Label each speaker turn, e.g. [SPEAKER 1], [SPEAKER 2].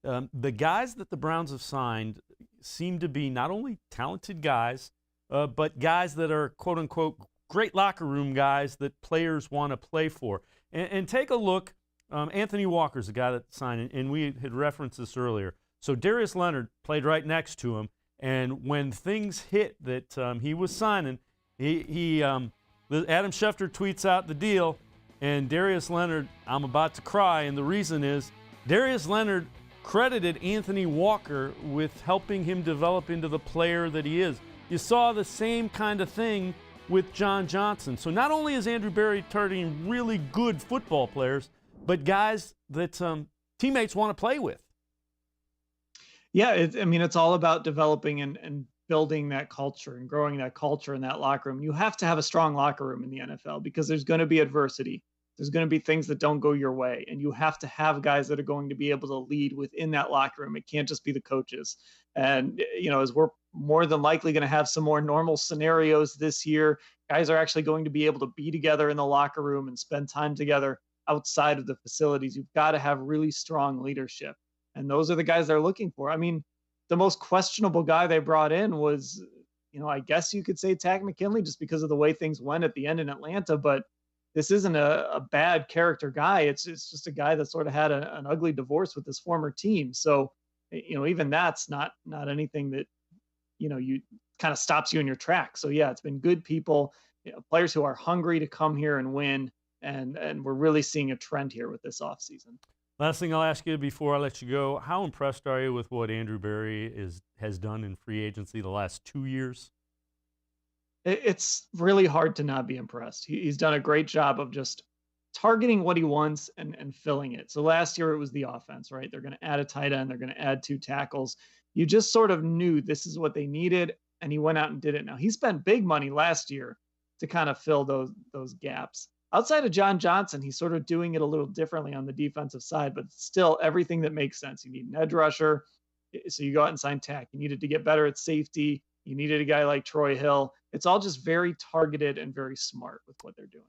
[SPEAKER 1] The guys that the Browns have signed seem to be not only talented guys, but guys that are quote unquote great locker room guys that players want to play for. And take a look. Anthony Walker's the guy that signed, and we had referenced this earlier. So Darius Leonard played right next to him, and when things hit that he was signing, Adam Schefter tweets out the deal, and Darius Leonard, I'm about to cry, and the reason is Darius Leonard credited Anthony Walker with helping him develop into the player that he is. You saw the same kind of thing with John Johnson. So not only is Andrew Berry targeting really good football players, but guys that teammates want to play with.
[SPEAKER 2] Yeah, it's all about developing and building that culture and growing that culture in that locker room. You have to have a strong locker room in the NFL because there's going to be adversity. There's going to be things that don't go your way, and you have to have guys that are going to be able to lead within that locker room. It can't just be the coaches. And, as we're more than likely going to have some more normal scenarios this year, guys are actually going to be able to be together in the locker room and spend time together outside of the facilities. You've got to have really strong leadership. And those are the guys they're looking for. I mean, the most questionable guy they brought in was, I guess you could say Takk McKinley just because of the way things went at the end in Atlanta, but this isn't a bad character guy. It's just a guy that sort of had an ugly divorce with his former team. So, even that's not anything that, you kind of stops you in your tracks. So yeah, it's been good people, players who are hungry to come here and win. And we're really seeing a trend here with this offseason.
[SPEAKER 1] Last thing I'll ask you before I let you go, how impressed are you with what Andrew Berry has done in free agency the last 2 years?
[SPEAKER 2] It's really hard to not be impressed. He's done a great job of just targeting what he wants and filling it. So last year it was the offense, right? They're going to add a tight end. They're going to add 2 tackles. You just sort of knew this is what they needed, and he went out and did it. Now, he spent big money last year to kind of fill those gaps. Outside of John Johnson, he's sort of doing it a little differently on the defensive side, but still everything that makes sense. You need an edge rusher, so you go out and sign Takk. You needed to get better at safety. You needed a guy like Troy Hill. It's all just very targeted and very smart with what they're doing.